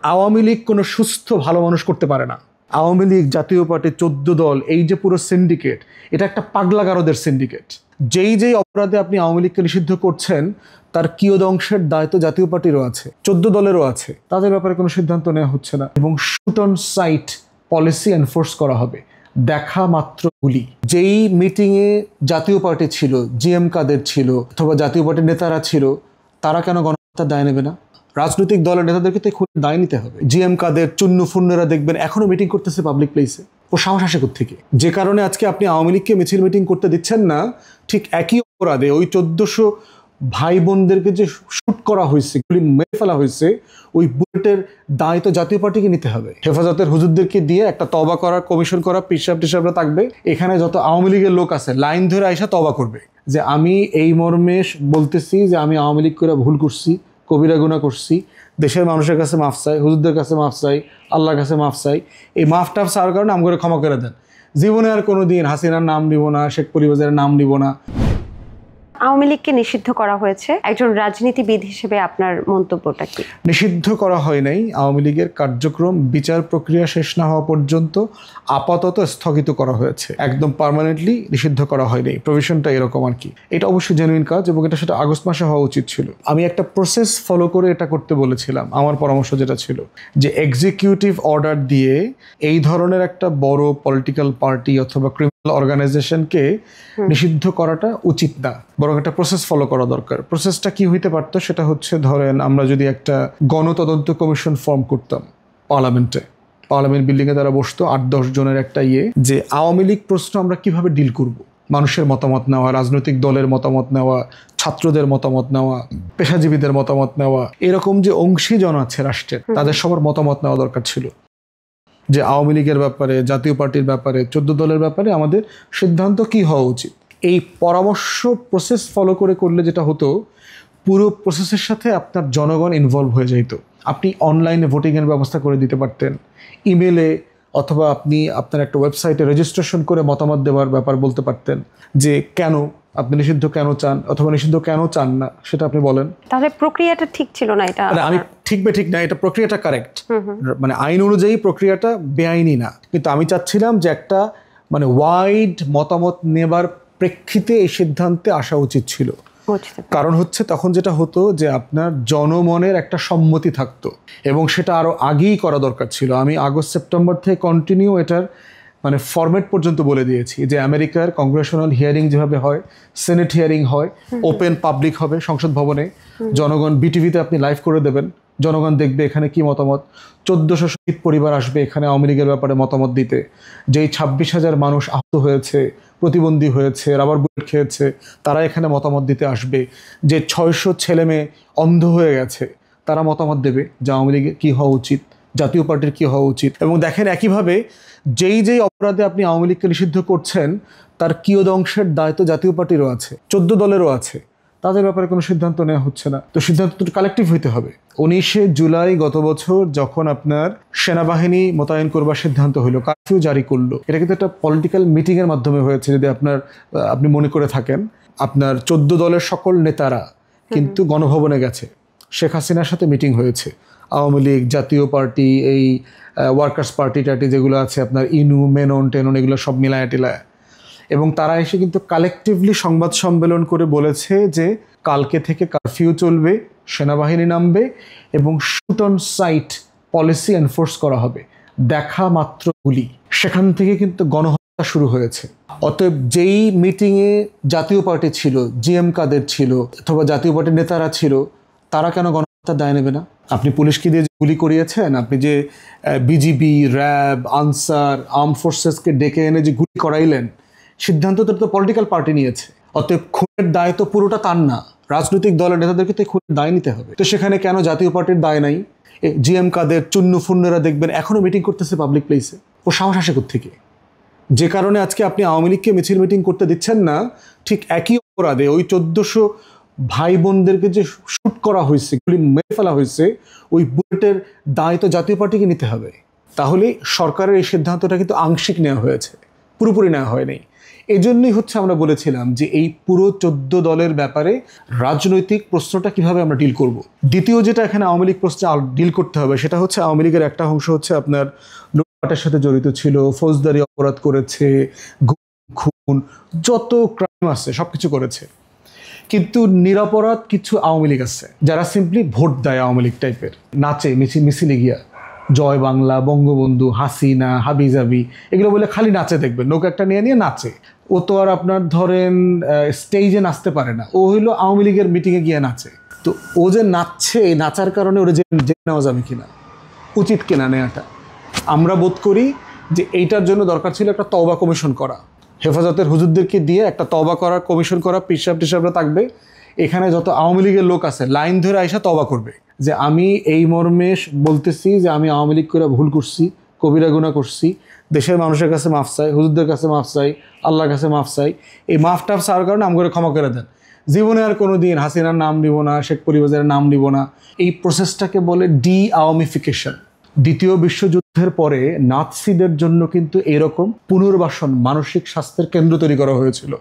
আওয়ামী লীগ কোনো সুস্থ ভালো মানুষ করতে পারে না। আওয়ামী লীগ, জাতীয় পার্টি, 14 দল, এই যে পুরো সিন্ডিকেট, এটা একটা পাগলাগারদের সিন্ডিকেট। যেই অপরাধে আপনি আওয়ামী লীগকে নিষিদ্ধ করছেন তার কিয়দংশের দায়িত্ব জাতীয় পার্টিরও আছে, 14 দলেরও আছে। তাদের ব্যাপারে কোনো সিদ্ধান্ত নেওয়া হচ্ছে না এবং shoot on sight policy enforce করা হবে, দেখা মাত্র গুলি। যেই মিটিংয়ে জাতীয় পার্টি ছিল, জিএম কাদের ছিল অথবা জাতীয় পার্টির নেতারা ছিল, তারা কেন গণহত্যার দায় নেবে না? রাজনৈতিক দলের নেতাদেরকে তো দায় নিতে হবে। জিএম কাদের, চুন্নু ফুন্নেরা দেখবেন এখনো মিটিং করতেছে পাবলিক প্লেসে। ও সাহস আসে কোত্থেকে? যে কারণে আজকে আপনি আওয়ামী লীগকে মিছিল মিটিং করতে দিচ্ছেন না, ঠিক একই অপরাধে ওই 1400 ভাই বোনদেরকে যে শুট করা হয়েছে, গুলি মেরে ফেলা হয়েছে, ওই বুলেটের দায় তো জাতীয় পার্টিকে নিতে হবে। হেফাজতের হুজুরদেরকে দিয়ে একটা তওবা করার কমিশন করা, পিসাব টিসাবরা থাকবে। এখানে যত আওয়ামী লীগের লোক আছে লাইন ধরে আইসা তওবা করবে যে আমি এই মর্মে বলতেছি যে আমি আওয়ামী লীগ করে ভুল করছি, কবিরা গুনাহ করছি, দেশের মানুষের কাছে মাফ চাই, হুজুরদের কাছে মাফ চাই, আল্লাহর কাছে মাফ চাই। এই মাফ টাফ চাওয়ার কারণে আম করে ক্ষমা করে দেন। জীবনে আর কোনো দিন হাসিনার নাম নিব না, শেখ পরিবারের নাম নিব না। আওয়ামী লীগকে নিষিদ্ধ করা হয়েছে, একজন রাজনীতিবিদ হিসেবে আপনার মন্তব্যটা কি? নিষিদ্ধ করা হয় নাই। আওয়ামী লীগের কার্যক্রম বিচার প্রক্রিয়া শেষ না হওয়া পর্যন্ত আপাতত স্থগিত করা হয়েছে, একদম পার্মানেন্টলি নিষিদ্ধ করা হয়নি। প্রভিশনটা এরকম আর কি। এটা অবশ্যই জেনুইন কাজ এবং এটা সেটা আগস্ট মাসে হওয়া উচিত ছিল। আমি একটা প্রসেস ফলো করে এটা করতে বলেছিলাম। আমার পরামর্শ যেটা ছিল যে এক্সিকিউটিভ অর্ডার দিয়ে এই ধরনের একটা বড় পলিটিক্যাল পার্টি অথবা ক্রিমিনাল অর্গানাইজেশনকে নিষিদ্ধ করাটা উচিত না, বরং একটা প্রসেস ফলো করা দরকার। প্রসেসটা কি হইতে পারতো? সেটা হচ্ছে, ধরেন আমরা যদি একটা গণতদন্ত কমিশন ফর্ম করতাম পার্লামেন্টে, পার্লামেন্ট বিল্ডিংয়ে তারা বসতো 8-10 জনের একটা যে আওয়ামী লীগ প্রশ্ন আমরা কিভাবে ডিল করব, মানুষের মতামত নেওয়া, রাজনৈতিক দলের মতামত নেওয়া, ছাত্রদের মতামত নেওয়া, পেশাজীবীদের মতামত নেওয়া, এরকম যে অংশীজন আছে রাষ্ট্রের, তাদের সবার মতামত নেওয়া দরকার ছিল যে আওয়ামী লীগের ব্যাপারে, জাতীয় পার্টির ব্যাপারে, 14 দলের ব্যাপারে আমাদের সিদ্ধান্ত কি হওয়া উচিত। এই পরামর্শ প্রসেস ফলো করলে যেটা হতো, পুরো প্রসেসের সাথে আপনার জনগণ ইনভলভ হয়ে যেত। আপনি অনলাইনে ভোটিংয়ের ব্যবস্থা করে দিতে পারতেন, ইমেলে অথবা আপনি আপনার একটা ওয়েবসাইটে রেজিস্ট্রেশন করে মতামত দেওয়ার ব্যাপার বলতে পারতেন যে কেন আপনি নিষিদ্ধ কেন চান অথবা নিষিদ্ধ কেন চান না সেটা আপনি বলেন। তাহলে প্রক্রিয়াটা ঠিক ছিল না। এটা আমি ঠিক না, এটা প্রক্রিয়াটা কারেক্ট, মানে আইন অনুযায়ী প্রক্রিয়াটা বেআইনি না, কিন্তু আমি চাচ্ছিলাম যে একটা মানে ওয়াইড মতামত নেবার প্রেক্ষিতে এই সিদ্ধান্তে আসা উচিত ছিল। কারণ হচ্ছে তখন যেটা হতো যে আপনার জনমনের একটা সম্মতি থাকতো এবং সেটা আরো আগেই করা দরকার ছিল। আমি আগস্ট সেপ্টেম্বর থেকে কন্টিনিউ এটার মানে ফরম্যাট পর্যন্ত বলে দিয়েছি যে আমেরিকার কংগ্রেশনাল হিয়ারিং যেভাবে হয়, সেনেট হিয়ারিং হয়, ওপেন পাবলিক হবে সংসদ ভবনে, জনগণ বিটিভিতে আপনি লাইভ করে দেবেন, জনগণ দেখবে এখানে কি মতামত। 1400 শহীদ পরিবার আসবে এখানে আওয়ামী লীগের ব্যাপারে মতামত দিতে। যেই 26,000 মানুষ আহত হয়েছে, প্রতিবন্ধী হয়েছে, রাবার বুলেট খেয়েছে, তারা এখানে মতামত দিতে আসবে। যে 600 ছেলে মেয়ে অন্ধ হয়ে গেছে তারা মতামত দেবে যে আওয়ামী লীগের কী হওয়া উচিত, জাতীয় পার্টির কী হওয়া উচিত। এবং দেখেন একইভাবে যেই অপরাধে আপনি আওয়ামী লীগকে নিষিদ্ধ করছেন তার কিয়দংশের দায়িত্ব জাতীয় পার্টিরও আছে, 14 দলেরও আছে। তাদের ব্যাপারে কোনো সিদ্ধান্ত নেওয়া হচ্ছে না। তো সিদ্ধান্ত কালেকটিভ হইতে হবে। 19শে জুলাই গত বছর যখন আপনার সেনাবাহিনী মোতায়েন করবার সিদ্ধান্ত হলো, কারফিউ জারি করলো, এটা কিন্তু একটা পলিটিক্যাল মিটিংয়ের মাধ্যমে হয়েছে। যদি আপনি মনে করে থাকেন, আপনার 14 দলের সকল নেতারা কিন্তু গণভবনে গেছে, শেখ হাসিনার সাথে মিটিং হয়েছে। আওয়ামী লীগ, জাতীয় পার্টি, এই ওয়ার্কার্স পার্টি টার্টি যেগুলো আছে আপনার ইনু, মেনন, টেনন, এগুলো সব মিলায়া টিলায়া, এবং তারা এসে কিন্তু কালেকটিভলি সংবাদ সম্মেলন করে বলেছে যে কালকে থেকে কারফিউ চলবে, সেনাবাহিনী নামবে এবং shoot on sight policy enforce করা হবে, দেখা মাত্র গুলি। সেখান থেকে কিন্তু গণহত্যা শুরু হয়েছে। অতএব যেই মিটিংয়ে জাতীয় পার্টি ছিল, জিএম কাদের ছিল অথবা জাতীয় পার্টির নেতারা ছিল, তারা কেন গণহত্যার দায় নেবে না? আপনি পুলিশকে দিয়ে গুলি করিয়েছেন, আপনি যে বিজিবি, র্যাব, আনসার, আর্ম ফোর্সেসকে ডেকে এনে যে গুলি করাইলেন, সিদ্ধান্ত তো পলিটিক্যাল পার্টি নিয়েছে। অতএব খুনের দায় তো পুরোটা তার না, রাজনৈতিক দলের নেতাদেরকে তো খুনের দায় নিতে হবে। তো সেখানে কেন জাতীয় পার্টির দায় নাই? জিএম কাদের, চুন্নু ফুন্নেরা দেখবেন এখনো মিটিং করতেছে পাবলিক প্লেসে। ও সাহস আসে কোত্থেকে? যে কারণে আজকে আপনি আওয়ামী লীগকে মিছিল মিটিং করতে দিচ্ছেন না, ঠিক একই অপরাধে ওই 1400 ভাই বোনদেরকে যে শুট করা হয়েছে, গুলি মেরে ফেলা হয়েছে, ওই বুলেটের দায় তো জাতীয় পার্টিকে নিতে হবে। তাহলে সরকারের এই সিদ্ধান্তটা কিন্তু আংশিক নেওয়া হয়েছে, পুরোপুরি নেওয়া হয়নি। এজন্যই হচ্ছে আমরা বলেছিলাম যে এই পুরো 14 দলের ব্যাপারে রাজনৈতিক প্রশ্নটা কিভাবে আমরা ডিল করব। দ্বিতীয় যেটা এখানে আওয়ামী লীগ প্রশ্নে ডিল করতে হবে সেটা হচ্ছে আওয়ামী লীগের একটা অংশ হচ্ছে আপনার লুটপাটের সাথে জড়িত ছিল, ফৌজদারি অপরাধ করেছে, খুন, যত ক্রাইম আছে সবকিছু করেছে। কিন্তু নিরপরাধ কিছু আওয়ামী লীগ আছে যারা সিম্পলি ভোট দেয় আওয়ামী লীগ টাইপের, নাচে মিছিলে গিয়া জয় বাংলা, বঙ্গবন্ধু, হাসিনা, হাবিজাবি এগুলো বলে খালি নাচে, দেখবেন নৌকা একটা নিয়ে নিয়ে নাচে। ও তো আর আপনার ধরেন স্টেজে নাচতে পারে না, ও হইলো আওয়ামী লীগের মিটিংয়ে গিয়ে নাচে। তো ও যে নাচছে, এই নাচার কারণে ওরা জেনে নেওয়া যাবে কিনা, উচিত কিনা নেওয়াটা, আমরা বোধ করি যে এইটার জন্য দরকার ছিল একটা তওবা কমিশন করা, হেফাজতের হুজুরদেরকে দিয়ে একটা তওবা করার কমিশন করা, পিসাব টিসাবরা থাকবে, এখানে যত আওয়ামী লীগের লোক আছে লাইন ধরে আইসা তওবা করবে যে আমি এই মর্মে বলতেছি যে আমি আওয়ামী লীগ করে ভুল করছি, কবিরা গুনাহ করছি, দেশের মানুষের কাছে মাফ চাই, হুজুরদের কাছে মাফ চাই, আল্লাহর কাছে মাফ চাই, এই মাফ টাফ চাওয়ার কারণে আম করে ক্ষমা করে দেন, জীবনে আর কোনো দিন হাসিনার নাম নিব না, শেখ পরিবারের নাম নিব না। এই প্রসেসটাকে বলে ডি আওয়ামিফিকেশন। দ্বিতীয় বিশ্বযুদ্ধের পরে নাৎসিদের জন্য কিন্তু এরকম পুনর্বাসন মানসিক স্বাস্থ্যের কেন্দ্র তৈরি করা হয়েছিল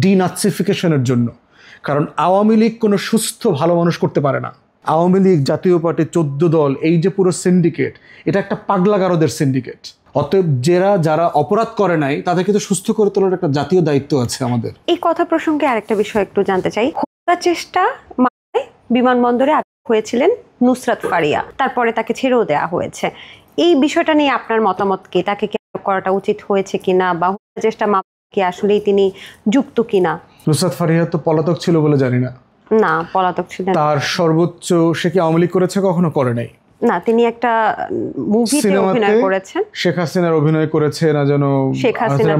ডিনাৎসিফিকেশনের জন্য। কারণ আওয়ামী লীগ কোনো সুস্থ ভালো মানুষ করতে পারে না। আওয়ামী লীগ, জাতীয় পার্টি, 14 দল, এই যে পুরো সিন্ডিকেট, এটা একটা পাগলাগারদের সিন্ডিকেট। অতএব যারা অপরাধ করে নাই তাদেরকে তো সুস্থ করে তোলার একটা জাতীয় দায়িত্ব আছে আমাদের। এই কথা প্রসঙ্গে আরেকটা বিষয় একটু জানতে চাই। হত্যা চেষ্টা মামলায় বিমানবন্দরে আটক হয়েছিলেন নুসরাত ফারিয়া, তারপরে তাকে ছেড়েও দেওয়া হয়েছে। এই বিষয়টা নিয়ে আপনার মতামত কি? তাকে কি আটক করাটা উচিত হয়েছে কিনা, বা হত্যা চেষ্টা মামলায় কি আসলেই তিনি যুক্ত কিনা? নুসরাত ফারিয়া তো পলাতক ছিল বলে জানি না। না, পলাতক ছিলেন। তার সর্বোচ্চ সে কি আওয়ামী লীগ করেছে? কখনো করে নাই। না, তিনি একটা মুভিতে অভিনয় করেছেন, শেখ হাসিনার অভিনয় করেছে না, যেন শেখ হাসিনার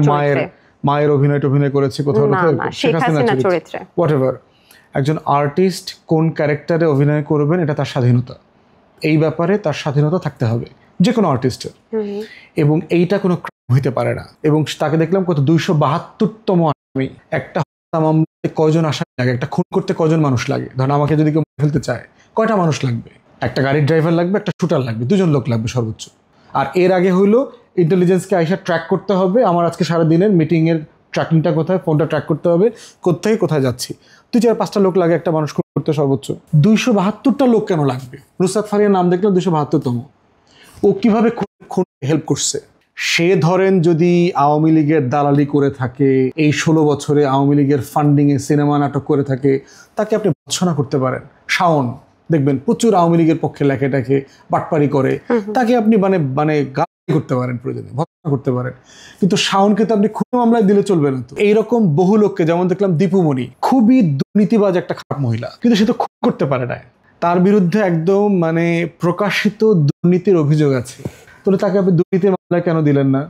মায়ের অভিনয় করেছে কোথাও না, শেখ হাসিনার চরিত্রে। হোয়াটএভার, একজন আর্টিস্ট কোন ক্যারেক্টারে অভিনয় করবেন এটা তার স্বাধীনতা, এই ব্যাপারে তার স্বাধীনতা থাকতে হবে যে কোনো আর্টিস্টের, এবং এইটা কোনো ক্রাইম হইতে পারে না। এবং তাকে দেখলাম কত 272তম আসামি। একটা হত্যা মামলায় কয়জন আসামি লাগে? একটা খুন করতে কয়জন মানুষ লাগে? ধরেন আমাকে যদি কেউ ফেলতে চায় কয়টা মানুষ লাগবে? একটা গাড়ির ড্রাইভার লাগবে, একটা শুটার লাগবে, 2জন লোক লাগবে সর্বোচ্চ। আর এর আগে হইলো ইন্টেলিজেন্সকে আইসা ট্র্যাক করতে হবে, আমার আজকে সারাদিনের মিটিংয়ের ট্র্যাকিংটা কোথায়, ফোনটা ট্র্যাক করতে হবে, কোথায় কোথায় যাচ্ছি। 2-4-5টা লোক লাগে একটা মানুষ খুন করতে সর্বোচ্চ। 272টা লোক কেন লাগবে? নুসরাত ফারিয়ার নাম দেখলাম 272তম। ও কিভাবে খুন হেল্প করছে? সে ধরেন যদি আওয়ামী লীগের দালালি করে থাকে, এই 16 বছরে আওয়ামী লীগের ফান্ডিংয়ে সিনেমা নাটক করে থাকে, তাকে আপনি ভৎসনা করতে পারেন। শাওন দেখবেন প্রচুর আওয়ামী লীগের পক্ষে লেখে বাটপারি করে, তাকে আপনি মানে গালি করতে পারেন, প্রয়োজনে ভৎসনা করতে পারেন। কিন্তু শাওনকে তো আপনি খুন মামলায় দিলে চলবে না। তো এইরকম বহু লোককে, যেমন দেখলাম দীপুমণি, খুবই দুর্নীতিবাজ একটা খারাপ মহিলা, কিন্তু সে তো খুন করতে পারে না, তার বিরুদ্ধে একদম মানে প্রকাশিত দুর্নীতির অভিযোগ আছে, তাহলে তাকে আপনি দুর্নীতির মামলায় কেন দিলেন না?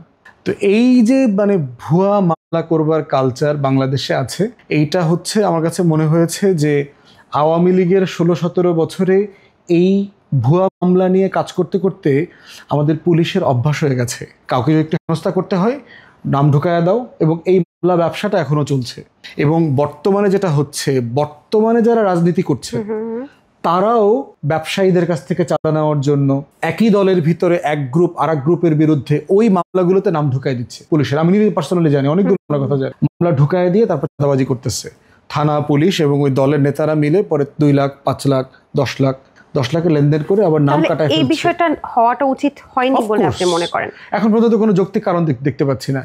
তো এই যে মানে ভুয়া মামলা করবার কালচার বাংলাদেশে আছে, এইটা হচ্ছে আমার কাছে মনে হয়েছে যে আওয়ামী লীগের 16-17 বছরে এই ভুয়া মামলা নিয়ে কাজ করতে করতে আমাদের পুলিশের অভ্যাস হয়ে গেছে। কাউকে যদি একটু হেনস্থা করতে হয়, নাম ঢুকায়া দাও, এবং এই মামলা ব্যবসাটা এখনো চলছে। এবং বর্তমানে যেটা হচ্ছে, বর্তমানে যারা রাজনীতি করছে তারাও ব্যবসায়ীদের কাছ থেকে চাঁদা নেওয়ার জন্য একই দলের ভিতরে এক গ্রুপ আর এক গ্রুপের বিরুদ্ধে ওই মামলাগুলোতে নাম ঢুকাই দিচ্ছে পুলিশের। আমি নিজে পার্সোনালি জানি, অনেকগুলো মামলার কথা জানি, মামলা ঢুকাই দিয়ে তারপর চাঁদাবাজি করতেছে থানা, পুলিশ এবং ওই দলের নেতারা মিলে, পরে 2 লাখ, 5 লাখ, 10 লাখ, 10 লাখের লেনদেন করে আবার নাম কাটায়। এই বিষয়টা হওয়াটা উচিত হয়নি বলে আপনি মনে করেন? এখন পর্যন্ত কোনো যৌক্তিক কারণ দেখতে পাচ্ছি না।